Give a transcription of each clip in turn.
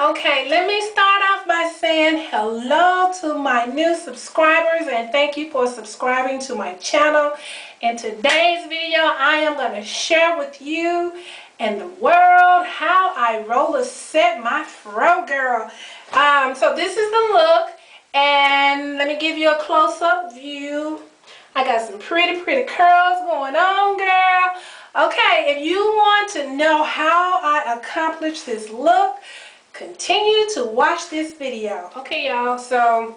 Okay, let me start off by saying hello to my new subscribers and thank you for subscribing to my channel. In today's video, I am going to share with you and the world how I roller set my fro, girl. So this is the look, and let me give you a close-up view. I got some pretty curls going on, girl. Okay, if you want to know how I accomplished this look, continue to watch this video. Okay, y'all, so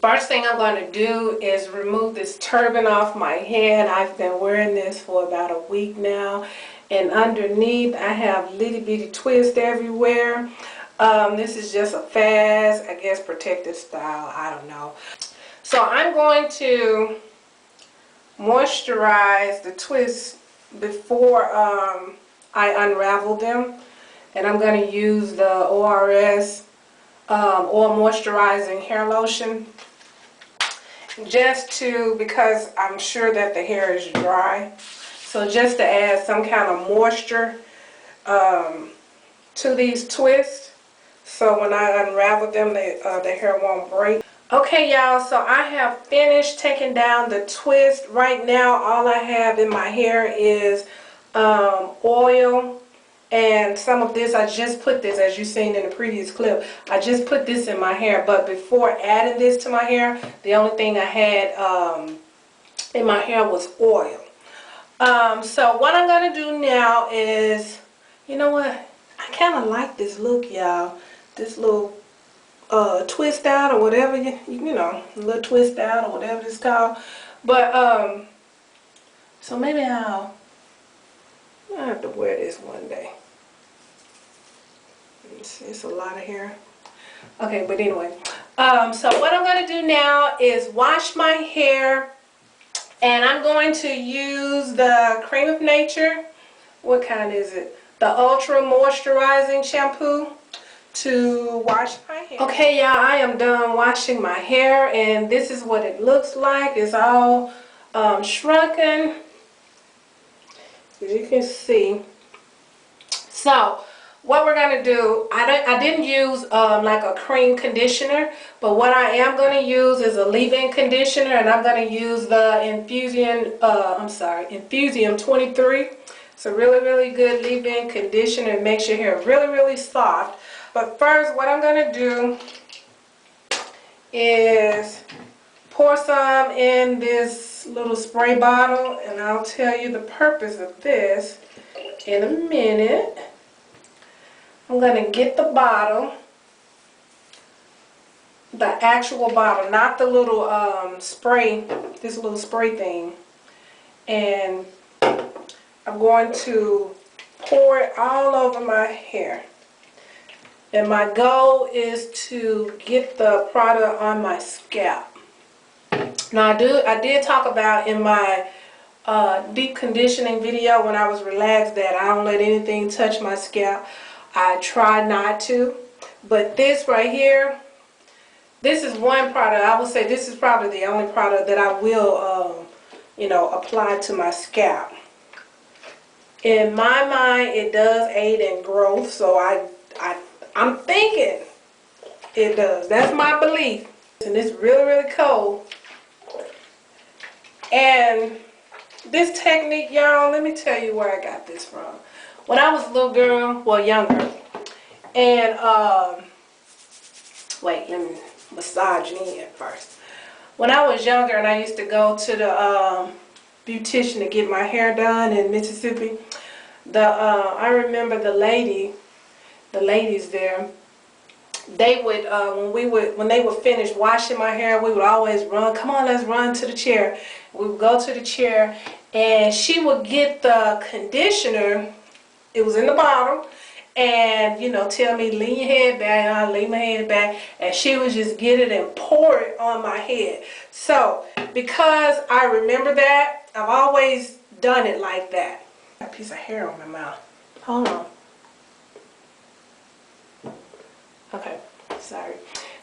first thing I'm going to do is remove this turban off my head. I've been wearing this for about a week now, and underneath I have little bitty twists everywhere. This is just a fast, I guess, protective style. I don't know. So I'm going to moisturize the twists before I unravel them. And I'm going to use the ORS Oil Moisturizing Hair Lotion because I'm sure that the hair is dry. So just to add some kind of moisture to these twists, so when I unravel them, the hair won't break. Okay, y'all, so I have finished taking down the twist. Right now, all I have in my hair is oil. And some of this, I just put this, as you've seen in the previous clip, I just put this in my hair. But before adding this to my hair, the only thing I had in my hair was oil. So what I'm going to do now is, you know what, I kind of like this look, y'all. This little twist out or whatever, you know, little twist out or whatever it's called. But, so maybe I'll have to wear this one day. It's a lot of hair. Okay, but anyway. So what I'm going to do now is wash my hair. And I'm going to use the Creme of Nature. What kind is it? The Ultra Moisturizing Shampoo to wash my hair. Okay, y'all, I am done washing my hair. And this is what it looks like. It's all shrunken. As you can see. So what we're going to do, I didn't use like a cream conditioner, but what I am going to use is a leave-in conditioner, and I'm going to use the Infusium 23. It's a really good leave-in conditioner. It makes your hair really soft. But first, what I'm going to do is pour some in this little spray bottle, and I'll tell you the purpose of this in a minute. I'm going to get the bottle, the actual bottle, not the little spray, this little spray thing, and I'm going to pour it all over my hair. And my goal is to get the product on my scalp. Now I did talk about in my deep conditioning video when I was relaxed that I don't let anything touch my scalp. I try not to, but this right here, this is one product. I would say this is probably the only product that I will, you know, apply to my scalp. In my mind, it does aid in growth, so I'm thinking it does. That's my belief. And it's really cold. And this technique, y'all, let me tell you where I got this from. When I was a little girl, well, younger, and, wait, let me massage in first. When I was younger and I used to go to the beautician to get my hair done in Mississippi, I remember the ladies there, they would, when they would finish washing my hair, we would always run, come on, let's run to the chair. We would go to the chair, and she would get the conditioner. It was in the bottle, and, you know, tell me, lean your head back, and I'll lean my head back, and she would just get it and pour it on my head. So, because I remember that, I've always done it like that. Got a piece of hair on my mouth. Hold on. Okay, sorry.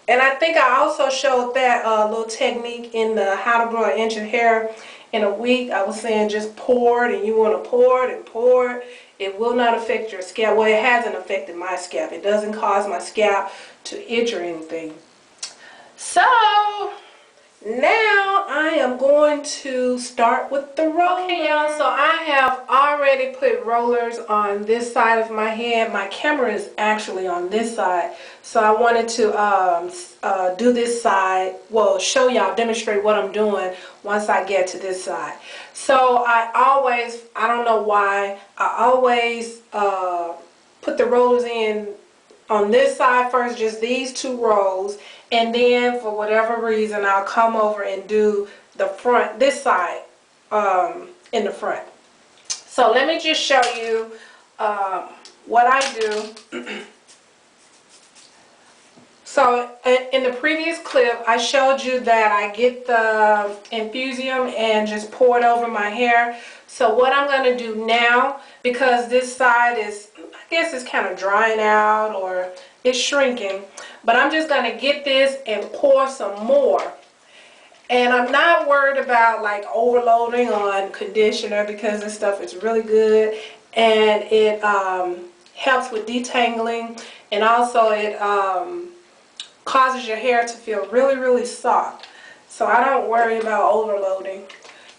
And I think I also showed that little technique in the How to Grow an Inch of Hair in a Week. I was saying just pour it, and you want to pour it and pour it. It will not affect your scalp. Well, it hasn't affected my scalp. It doesn't cause my scalp to itch or anything. So now I am going to start with the roller. Okay, y'all, so I have already put rollers on this side of my head. My camera is actually on this side, so I wanted to do this side. Well, show y'all, demonstrate what I'm doing once I get to this side. So I don't know why, I always put the rollers in on this side first, just these 2 rows, and then for whatever reason I'll come over and do the front, this side in the front. So let me just show you what I do. So in the previous clip I showed you that I get the Infusium and just pour it over my hair. So what I'm going to do now, because this side is, I guess it's kind of drying out or it's shrinking, but I'm just going to get this and pour some more. And I'm not worried about like overloading on conditioner, because this stuff is really good and it helps with detangling, and also it causes your hair to feel really, really soft. So I don't worry about overloading.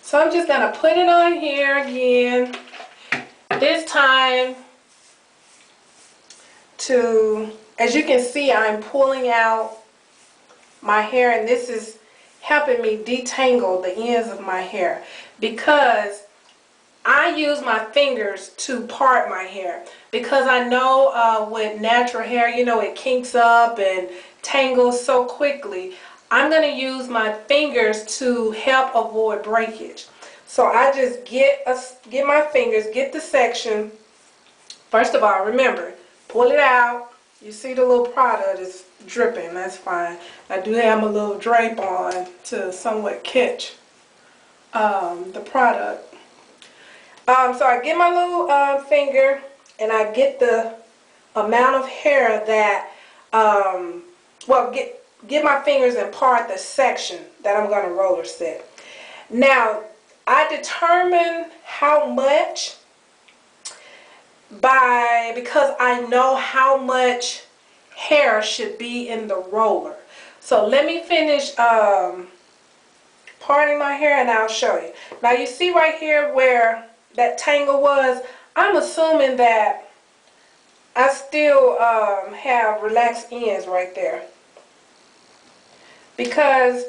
So I'm just going to put it on here again. This time as you can see, I'm pulling out my hair, and this is helping me detangle the ends of my hair, because I use my fingers to part my hair, because I know with natural hair, you know, it kinks up and tangles so quickly. I'm going to use my fingers to help avoid breakage. So I just get my fingers, get the section. First of all, remember, pull it out. You see the little product is dripping, that's fine. I do have a little drape on to somewhat catch the product. So I get my little finger, and I get the amount of hair that, get my fingers and part the section that I'm going to roller set. Now, I determine how much because I know how much hair should be in the roller. So let me finish parting my hair and I'll show you. Now you see right here where that tangle was, I'm assuming that I still have relaxed ends right there. Because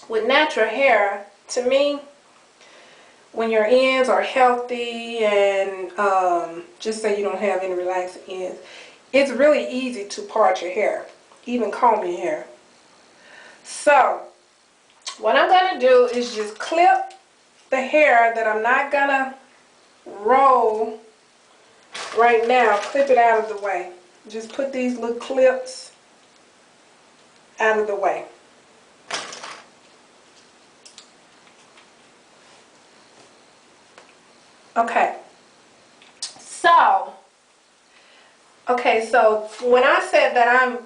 with natural hair, to me, when your ends are healthy and just say you don't have any relaxed ends, it's really easy to part your hair, even comb your hair. So what I'm going to do is just clip the hair that I'm not going to roll right now. Clip it out of the way. Just put these little clips out of the way. Okay, so when I said that I'm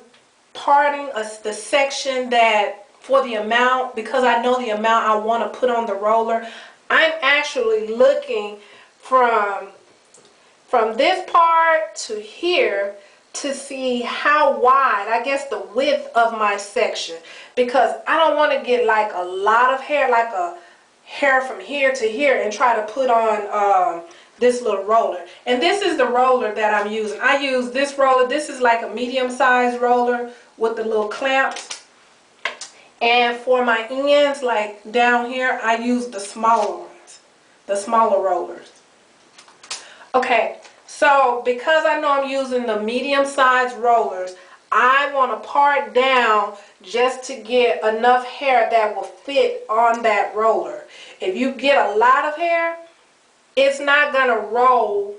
parting the section that for the amount, because I know the amount I want to put on the roller, I'm actually looking from this part to here to see how wide, I guess the width of my section, because I don't want to get like a lot of hair, like a hair from here to here, and try to put on this little roller. And this is the roller that I'm using. I use this roller. This is like a medium-sized roller with the little clamps. And for my ends, like down here, I use the smaller ones, the smaller rollers. Okay, so because I know I'm using the medium-sized rollers, I want to part down just to get enough hair that will fit on that roller. If you get a lot of hair, it's not going to roll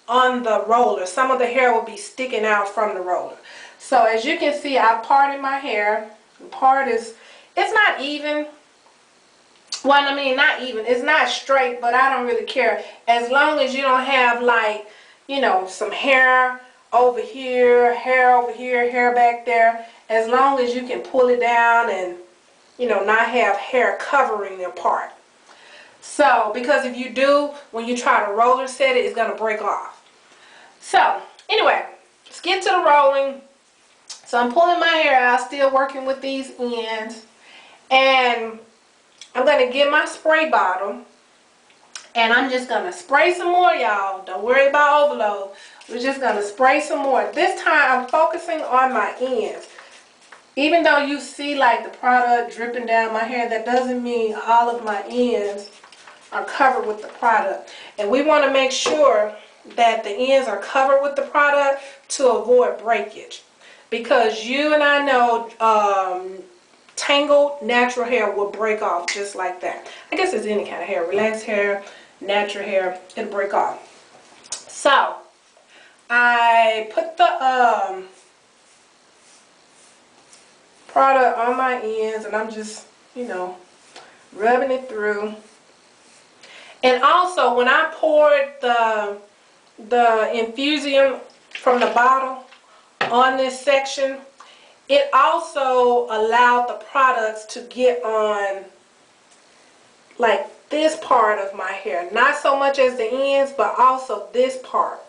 on the roller. Some of the hair will be sticking out from the roller. So as you can see, I parted my hair. The part is, it's not even. Well, I mean, not even. It's not straight, but I don't really care. As long as you don't have, like, you know, some hair over here, hair back there. As long as you can pull it down and, you know, not have hair covering the part. So, because if you do, when you try to roller set it, it's going to break off. So, anyway, let's get to the rolling. So, I'm pulling my hair out, still working with these ends. And I'm going to get my spray bottle. And I'm just going to spray some more, y'all. Don't worry about overload. We're just going to spray some more. This time, I'm focusing on my ends. Even though you see like the product dripping down my hair, that doesn't mean all of my ends are covered with the product. And we want to make sure that the ends are covered with the product to avoid breakage. Because you and I know tangled natural hair will break off just like that. I guess it's any kind of hair. Relaxed hair, natural hair, it'll break off. So, I put the product on my ends and I'm just, you know, rubbing it through. And also, when I poured the Infusium from the bottle on this section, it also allowed the products to get on like this part of my hair. Not so much as the ends, but also this part.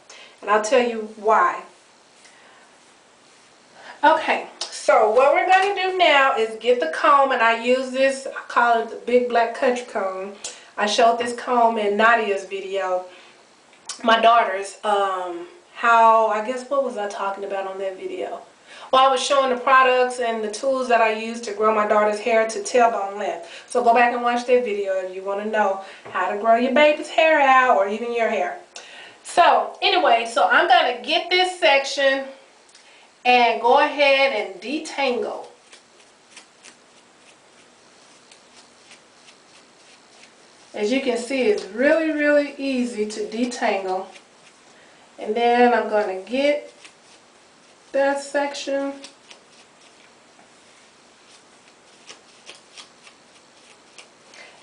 And I'll tell you why. Okay, so what we're going to do now is get the comb, and I use this, I call it the big black country comb. I showed this comb in Nadia's video, my daughter's, what was I talking about on that video? Well, I was showing the products and the tools that I use to grow my daughter's hair to tailbone length. So go back and watch that video if you want to know how to grow your baby's hair out or even your hair. So anyway, so I'm going to get this section and go ahead and detangle. As you can see, it's really, really easy to detangle. And then I'm going to get that section.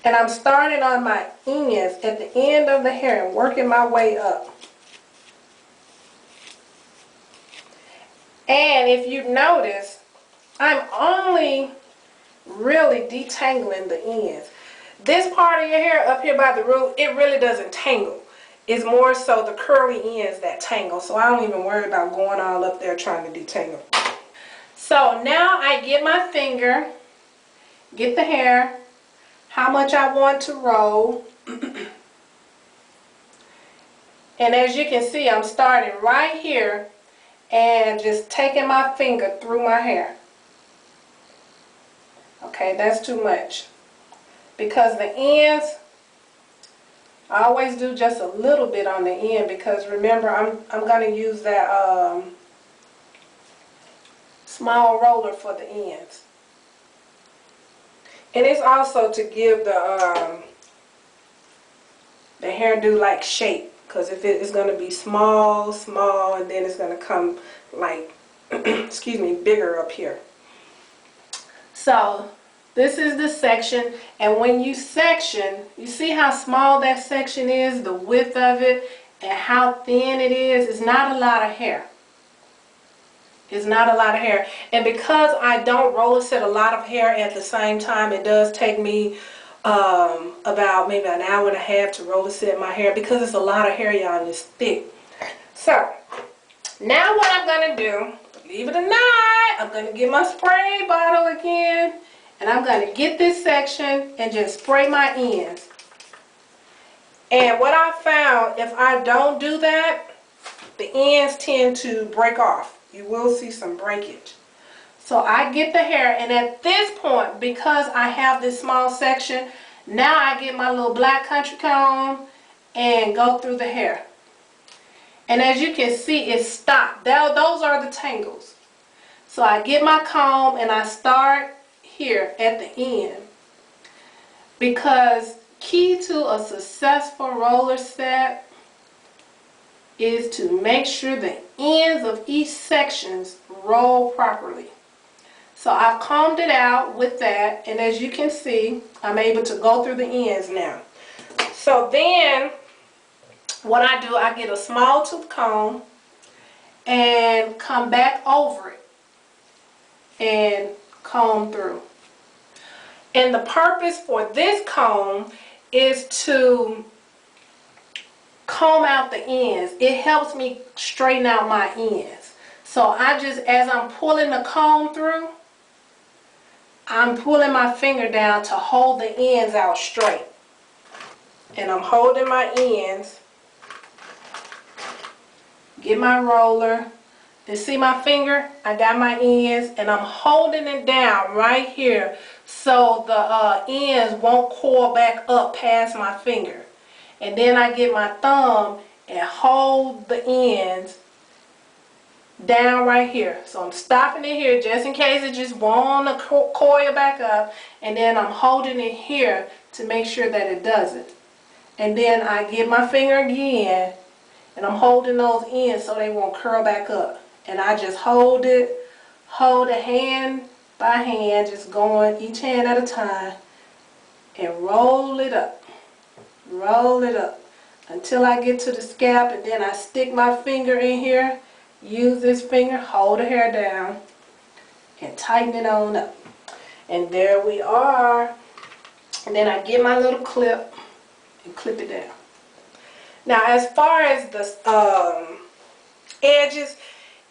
And I'm starting on my ends at the end of the hair and working my way up. And if you notice, I'm only really detangling the ends. This part of your hair up here by the root, it really doesn't tangle. It's more so the curly ends that tangle. So I don't even worry about going all up there trying to detangle. So now I get my finger, get the hair, how much I want to roll. And as you can see, I'm starting right here and just taking my finger through my hair. Okay, that's too much. Because the ends, I always do just a little bit on the end because remember I'm going to use that small roller for the ends. And it's also to give the hairdo like shape. Because if it's going to be small, and then it's going to come like, excuse me, bigger up here. So this is the section, and when you section, you see how small that section is, the width of it, and how thin it is. It's not a lot of hair. It's not a lot of hair. And because I don't roller set a lot of hair at the same time, it does take me about maybe an hour and a half to roller set my hair because it's a lot of hair, y'all, and it's thick. So now what I'm going to do, believe it or not, I'm going to get my spray bottle again, and I'm going to get this section and just spray my ends. And what I found, if I don't do that, the ends tend to break off. You will see some breakage. So I get the hair, and at this point, because I have this small section, now I get my little black country comb and go through the hair. And as you can see, it stopped. Those are the tangles. So I get my comb and I start here at the end. Because key to a successful roller set is to make sure the ends of each sections roll properly. So I've combed it out with that, and as you can see, I'm able to go through the ends now. So then, what I do, I get a small tooth comb and come back over it and comb through. And the purpose for this comb is to comb out the ends. It helps me straighten out my ends. So I just, as I'm pulling the comb through, I'm pulling my finger down to hold the ends out straight. And I'm holding my ends. Get my roller. And see my finger? I got my ends and I'm holding it down right here so the ends won't coil back up past my finger. And then I get my thumb and hold the ends down right here. So I'm stopping it here just in case it just won't coil back up. And then I'm holding it here to make sure that it doesn't. And then I get my finger again and I'm holding those ends so they won't curl back up. And I just hold it hand by hand, just going each hand at a time and roll it up until I get to the scalp, and then I stick my finger in here, use this finger, hold the hair down and tighten it on up. And there we are. And then I get my little clip and clip it down. Now as far as the edges,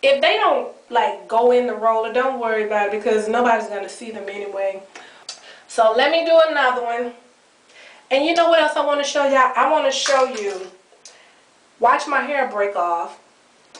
if they don't like go in the roller, don't worry about it because nobody's going to see them anyway. So let me do another one. And you know what else I want to show y'all? I want to show you, watch my hair break off.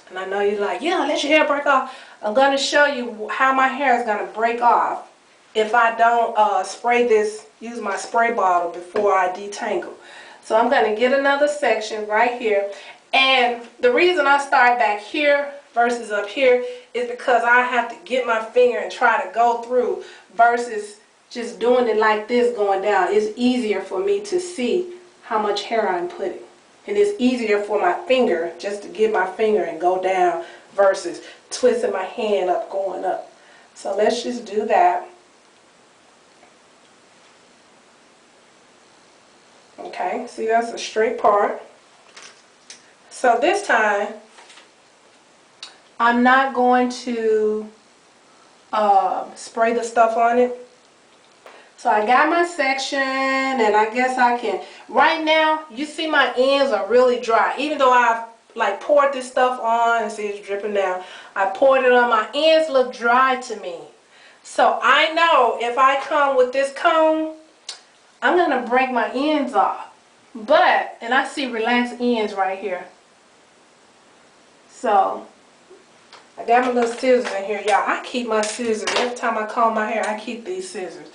And I know you're like, yeah, let your hair break off. I'm going to show you how my hair is going to break off if I don't spray this, use my spray bottle before I detangle. So I'm going to get another section right here. And the reason I start back here versus up here is because I have to get my finger and try to go through versus just doing it like this going down. It's easier for me to see how much hair I'm putting. And it's easier for my finger just to get my finger and go down versus twisting my hand up going up. So let's just do that. Okay, see that's a straight part. So this time, I'm not going to spray the stuff on it. So I got my section, and I guess I can, right now, you see my ends are really dry. Even though I've like poured this stuff on, and see it's dripping down. I poured it on, my ends look dry to me. So I know if I come with this comb, I'm going to break my ends off. But, and I see relaxed ends right here. So, I got my little scissors in here, y'all. I keep my scissors. Every time I comb my hair, I keep these scissors.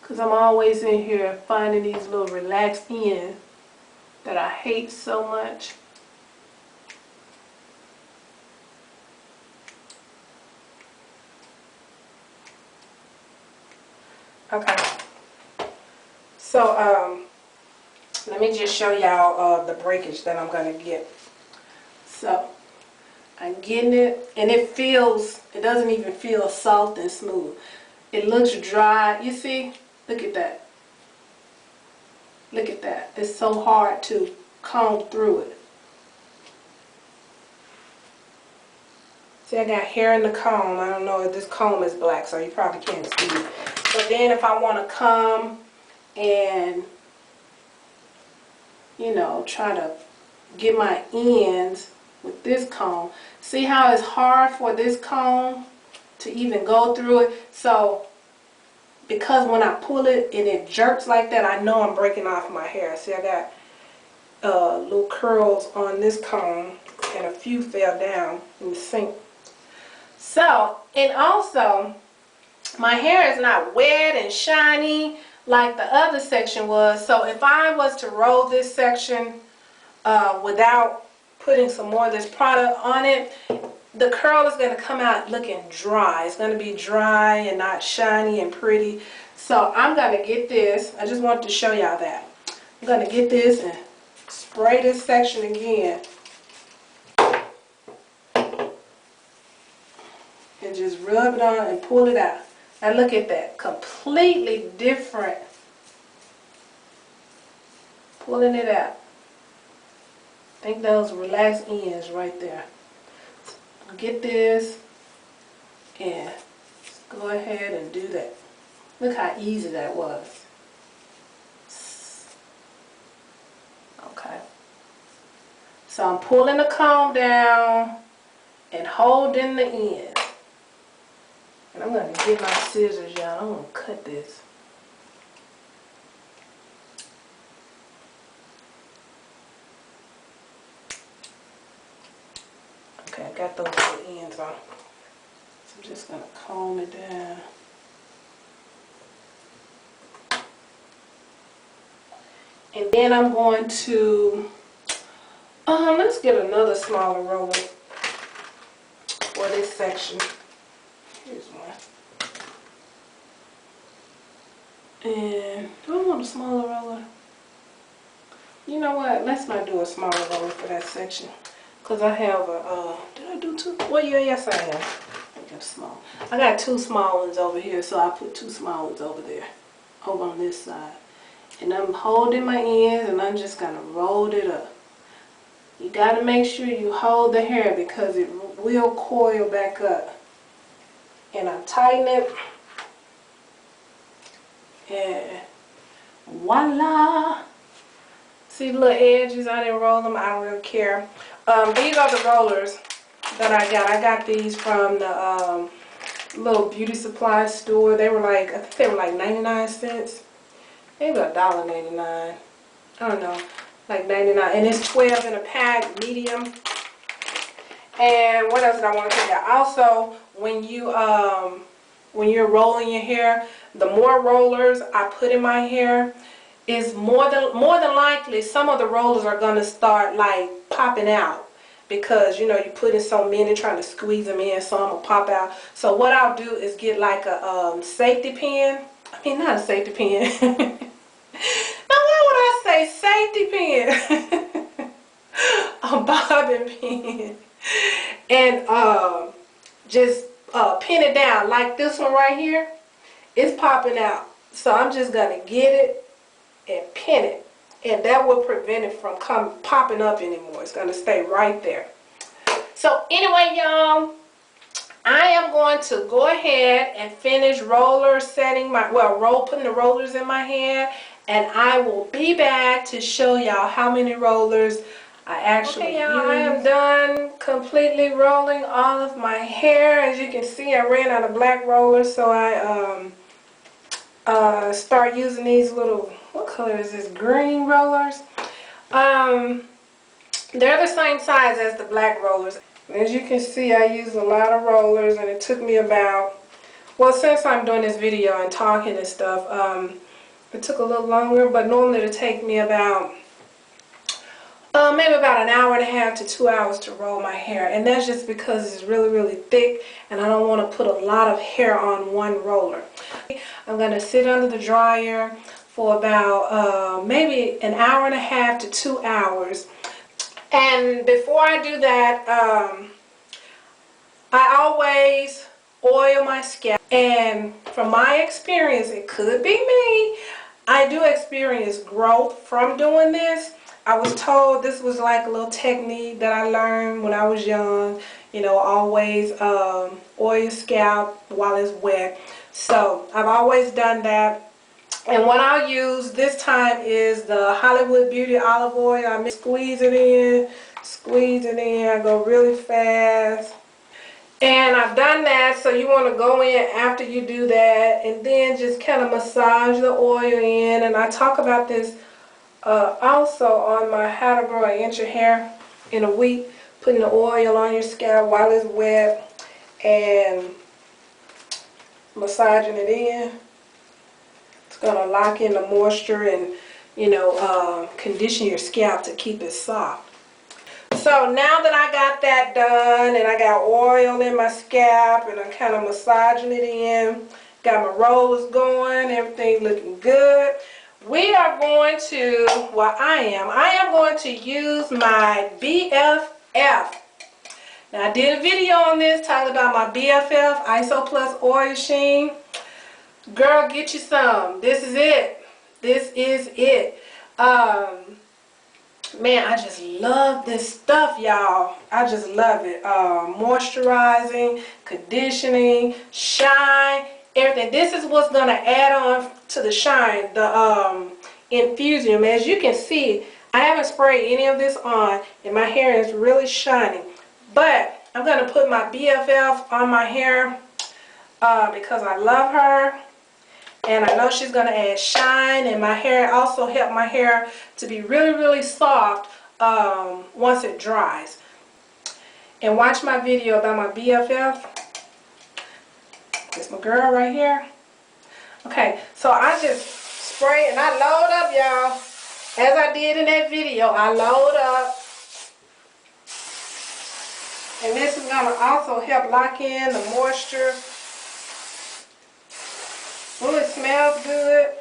Because I'm always in here finding these little relaxed ends that I hate so much. Okay. So, let me just show y'all the breakage that I'm going to get. So, I'm getting it, and it doesn't even feel soft and smooth. It looks dry. You see? Look at that. Look at that. It's so hard to comb through it. See, I got hair in the comb. I don't know if this comb is black, so you probably can't see it. But then if I want to come and, you know, try to get my ends with this comb. See how it's hard for this comb to even go through it? So, because when I pull it and it jerks like that, I know I'm breaking off my hair. See, I got little curls on this comb and a few fell down in the sink. So, and also, my hair is not wet and shiny like the other section was. So if I was to roll this section without putting some more of this product on it, the curl is going to come out looking dry. It's going to be dry and not shiny and pretty. So I'm going to get this. I just wanted to show y'all that. I'm going to get this and spray this section again. And just rub it on and pull it out. Now look at that. Completely different. Pulling it out. I think those relaxed ends right there. Get this and go ahead and do that. Look how easy that was. So I'm pulling the comb down and holding the end. And I'm going to get my scissors, y'all. I'm going to cut this. Okay, I got those two ends on. So I'm just going to comb it down. And then I'm going to, let's get another smaller roller for this section. Here's one. And do I want a smaller roller? You know what? Let's not do a smaller roller for that section. Because I have a, did I do two? Well, yeah, yes I have. I got small. I got two small ones over here, so I put two small ones over there. Over on this side. And I'm holding my ends and I'm just going to roll it up. You got to make sure you hold the hair because it will coil back up. And I tighten it. And voila. See the little edges? I didn't roll them. I don't really care. These are the rollers that I got. I got these from the little beauty supply store. They were like, I think they were like 99 cents. Maybe $1.89. I don't know. Like 99. And it's 12 in a pack, medium. And what else did I want to tell you? Also, when you're rolling your hair, the more rollers I put in my hair, is more than likely some of the rollers are gonna start like popping out because you know you put in so many trying to squeeze them in, some will pop out. So what I'll do is get like a safety pin. I mean, not a safety pin. Now why would I say safety pin? A bobbin pin. And just pin it down like this one right here. It's popping out. So I'm just gonna get it and pin it, and that will prevent it from popping up anymore. It's going to stay right there. So anyway, y'all, I am going to go ahead and finish roller setting my, putting the rollers in my hair, and I will be back to show y'all how many rollers I actually use. I am done completely rolling all of my hair. As you can see, I ran out of black rollers, so I start using these little, what color is this, green rollers. They're the same size as the black rollers. As you can see, I use a lot of rollers, and it took me about, well, since I'm doing this video and talking and stuff, it took a little longer, but normally it'll take me about maybe about an hour and a half to 2 hours to roll my hair, and that's just because it's really, really thick, and I don't want to put a lot of hair on one roller. I'm going to sit under the dryer for about maybe an hour and a half to 2 hours. And before I do that, I always oil my scalp. And from my experience, it could be me, I do experience growth from doing this. I was told this was like a little technique that I learned when I was young. You know, always oil your scalp while it's wet. So I've always done that. And what I'll use this time is the Hollywood Beauty olive oil. I squeeze it in, I go really fast. And I've done that, so you want to go in after you do that and then just kind of massage the oil in. And I talk about this also on my How to Grow an Inch of Hair in a Week, putting the oil on your scalp while it's wet and massaging it in. It's going to lock in the moisture and, you know, condition your scalp to keep it soft. So now that I got that done and I got oil in my scalp and I'm kind of massaging it in, got my rollers going, everything looking good, we are going to, well, I am going to use my BFF. Now I did a video on this talking about my BFF Iso Plus Oil Sheen. Girl, get you some. This is it. This is it. Man, I just love this stuff, y'all. I just love it. Moisturizing, conditioning, shine, everything. This is what's going to add on to the shine, the Infusium. As you can see, I haven't sprayed any of this on, and my hair is really shiny. But I'm going to put my BFF on my hair because I love her. And I know she's going to add shine, and my hair also help my hair to be really, really soft once it dries. And watch my video about my BFF. This my girl right here. Okay, so I just spray and I load up, y'all. As I did in that video, I load up. And this is going to also help lock in the moisture. Oh, it smells good.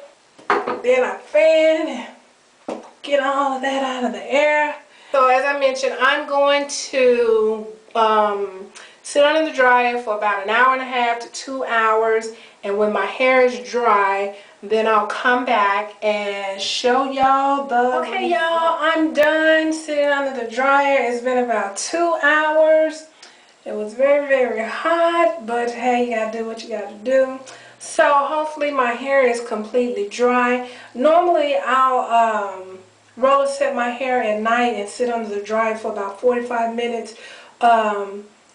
Then I fan and get all of that out of the air. So as I mentioned, I'm going to sit under the dryer for about 1.5 to 2 hours. And when my hair is dry, then I'll come back and show y'all the... Okay, y'all, I'm done sitting under the dryer. It's been about 2 hours. It was very, very hot, but hey, you gotta do what you gotta do. So hopefully my hair is completely dry. Normally I'll roller set my hair at night and sit under the dryer for about 45 minutes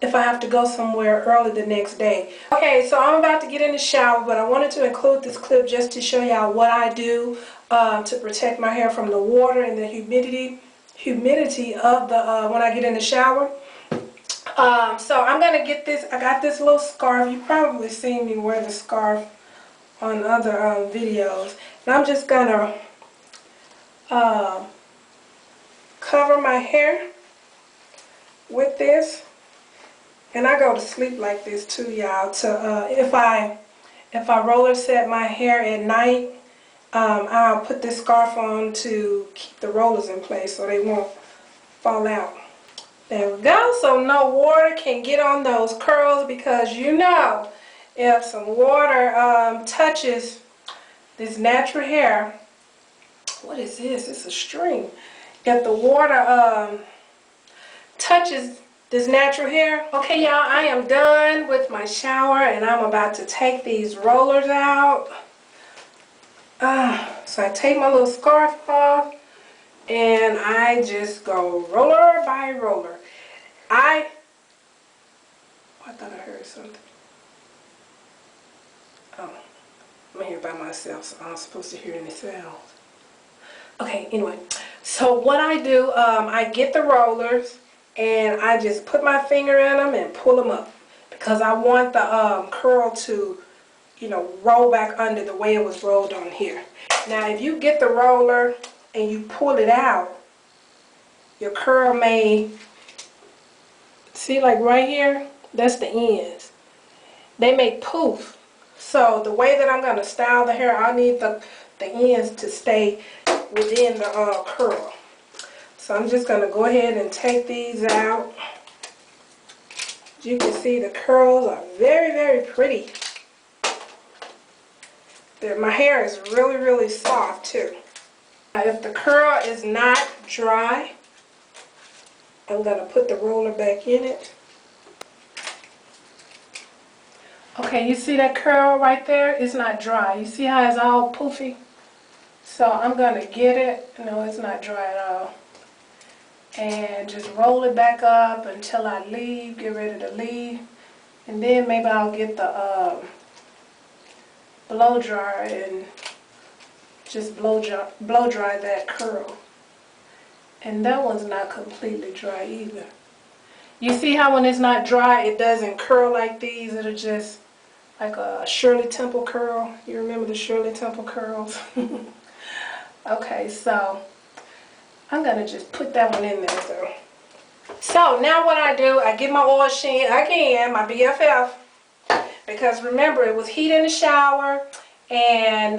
if I have to go somewhere early the next day. Okay, so I'm about to get in the shower, but I wanted to include this clip just to show y'all what I do to protect my hair from the water and the humidity of the when I get in the shower. So I'm going to get this. I got this little scarf. You've probably seen me wear the scarf on other videos. And I'm just going to cover my hair with this. And I go to sleep like this too, y'all. If I roller set my hair at night, I'll put this scarf on to keep the rollers in place so they won't fall out. There we go. So no water can get on those curls, because you know if some water touches this natural hair, what is this? It's a string. If the water touches this natural hair. Okay, y'all, I am done with my shower and I'm about to take these rollers out. So I take my little scarf off and I just go roller by roller. I thought I heard something. Oh, I'm here by myself, so I'm supposed to hear any sounds. Okay, anyway, so what I do, I get the rollers and I just put my finger in them and pull them up, because I want the curl to, you know, roll back under the way it was rolled on here. Now, if you get the roller and you pull it out, your curl may, see, like right here, that's the ends. They may poof. So the way that I'm going to style the hair, I need the ends to stay within the curl. So I'm just going to go ahead and take these out. As you can see, the curls are very, very pretty. My hair is really, really soft too. Now, if the curl is not dry, I'm going to put the roller back in it. Okay, you see that curl right there? It's not dry. You see how it's all poofy? So I'm going to get it. No, it's not dry at all. And just roll it back up until I leave, get ready to leave. And then maybe I'll get the blow dryer and just blow dry that curl. And that one's not completely dry either. You see how when it's not dry, it doesn't curl like these. It'll just like a Shirley Temple curl. You remember the Shirley Temple curls? Okay, so I'm going to just put that one in there. So now what I do, I get my oil sheen again, my BFF, because remember it was heat in the shower and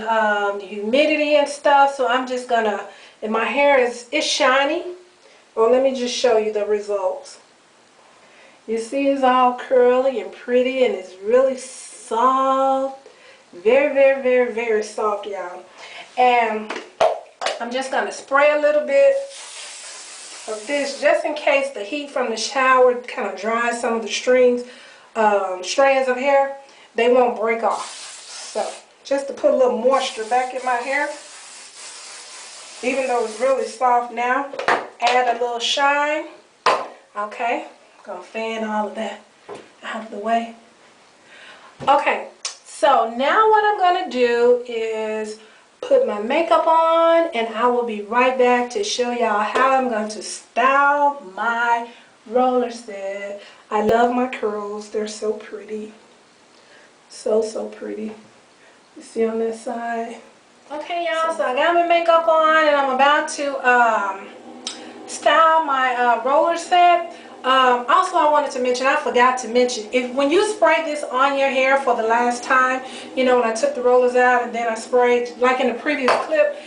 the humidity and stuff. So I'm just going to, and my hair is shiny. Well, let me just show you the results. You see it's all curly and pretty and it's really soft. Very, very, very, very soft, y'all. And I'm just going to spray a little bit of this just in case the heat from the shower kind of dries some of the strands of hair. They won't break off. So just to put a little moisture back in my hair. even though it's really soft now. Add a little shine. Okay, gonna fan all of that out of the way. Okay, so now what I'm gonna do is put my makeup on, and I will be right back to show y'all how I'm going to style my roller set. I love my curls. They're so pretty. So pretty. You see on this side? Okay, y'all, so I got my makeup on, and I'm about to style my roller set. Also, I wanted to mention, I forgot to mention, when you spray this on your hair for the last time, you know, when I took the rollers out and then I sprayed, like in the previous clip,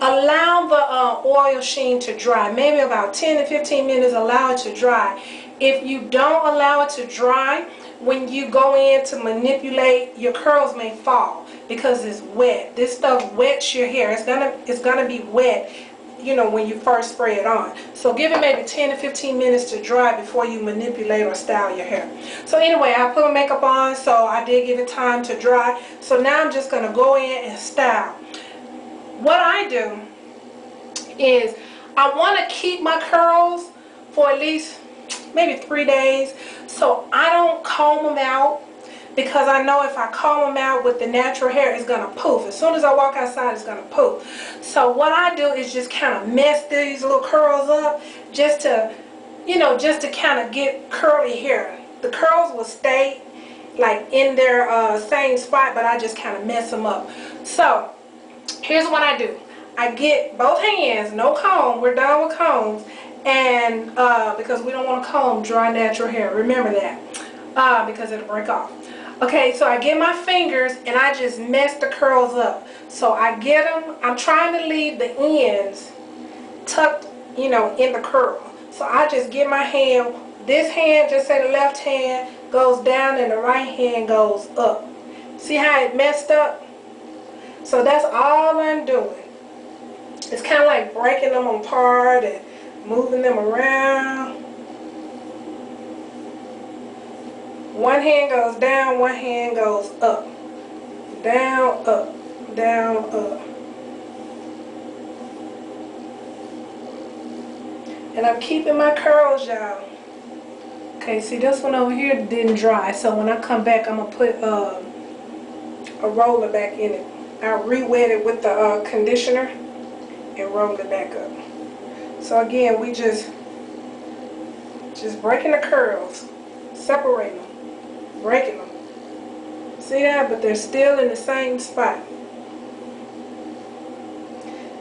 allow the oil sheen to dry. Maybe about 10 to 15 minutes, allow it to dry. If you don't allow it to dry, when you go in to manipulate, your curls may fall because it's wet. This stuff wets your hair. It's gonna be wet, you know, when you first spray it on. So give it maybe 10 to 15 minutes to dry before you manipulate or style your hair. So anyway, I put my makeup on, so I did give it time to dry. So now I'm just gonna go in and style. What I do is I want to keep my curls for at least maybe 3 days, so I don't comb them out, because I know if I comb them out with the natural hair, it's going to poof. As soon as I walk outside, it's going to poof. So what I do is just kind of mess these little curls up just to, you know, just to kind of get curly hair. The curls will stay like in their same spot, but I just kind of mess them up. So here's what I do. I get both hands, no comb, we're done with combs, and because we don't want to comb dry natural hair, remember that, because it'll break off. Okay, so I get my fingers and I just mess the curls up. So I get them, I'm trying to leave the ends tucked, you know, in the curl. So I just get my hand, this hand, just say the left hand goes down and the right hand goes up. See how it messed up? So that's all I'm doing. It's kind of like breaking them apart and moving them around. One hand goes down, one hand goes up. Down, up, down, up. And I'm keeping my curls, y'all. Okay, see this one over here didn't dry. So when I come back, I'm going to put a roller back in it. I'll re-wet it with the conditioner and roll it back up. So again, we just breaking the curls, separating them, breaking them. See that? But they're still in the same spot.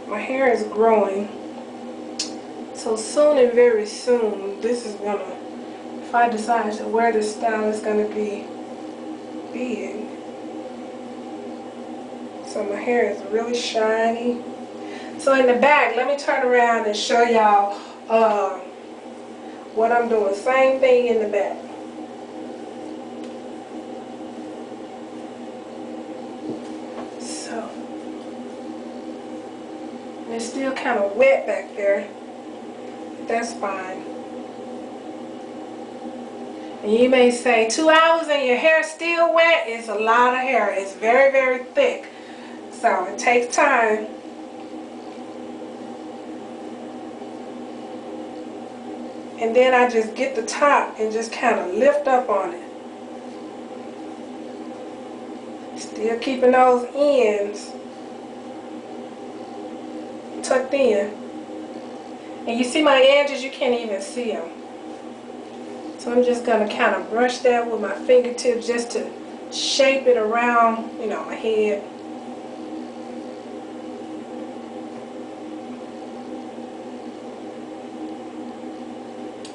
My hair is growing, so soon and very soon, this is gonna, if I decide to wear this style, it's gonna be big. So my hair is really shiny. So in the back, let me turn around and show y'all what I'm doing. Same thing in the back. So, and it's still kind of wet back there. That's fine. And you may say 2 hours and your hair still wet. It's a lot of hair. It's very, very thick. So it takes time. And then I just get the top and just kind of lift up on it. Still keeping those ends tucked in. And you see my edges, you can't even see them. So I'm just going to kind of brush that with my fingertips just to shape it around, you know, my head.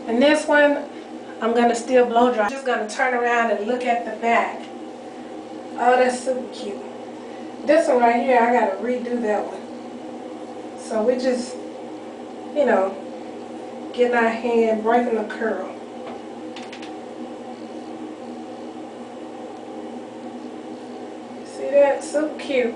And this one, I'm going to still blow dry. I'm just going to turn around and look at the back. Oh, that's super cute. This one right here, I got to redo that one. So we just, you know, getting our hand, breaking the curl. See that? Super cute.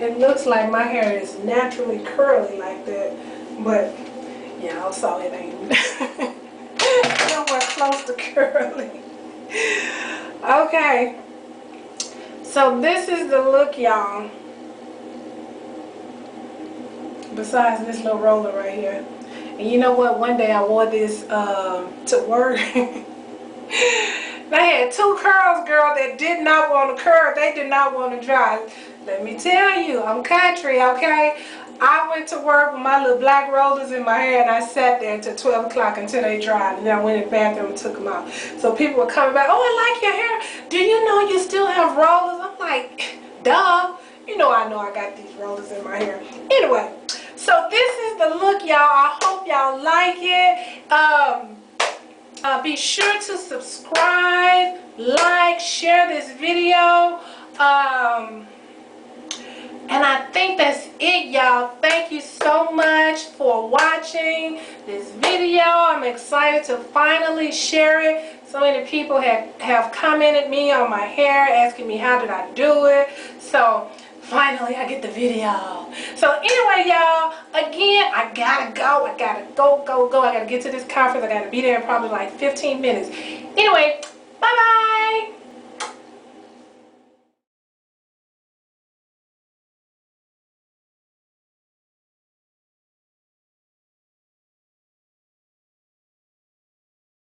It looks like my hair is naturally curly like that, but y'all, so it ain't nowhere close to curly. Okay, so this is the look, y'all. Besides this little roller right here. And you know what? One day I wore this to work. They had two curls, girl, that did not want to curl. They did not want to dry. Let me tell you, I'm country, okay? I went to work with my little black rollers in my hair, and I sat there until 12 o'clock until they dried. And then I went in the bathroom and took them out. So people were coming back, oh, I like your hair. Do you know you still have rollers? I'm like, duh. You know I got these rollers in my hair. Anyway, so this is the look, y'all. I hope y'all like it. Be sure to subscribe, like, share this video. And I think that's it, y'all. Thank you so much for watching this video. I'm excited to finally share it. So many people have commented me on my hair, asking me how did I do it. So finally I get the video. So anyway, y'all, again, I gotta go. I gotta go. I gotta get to this conference. I gotta be there in probably like 15 minutes. Anyway, bye-bye.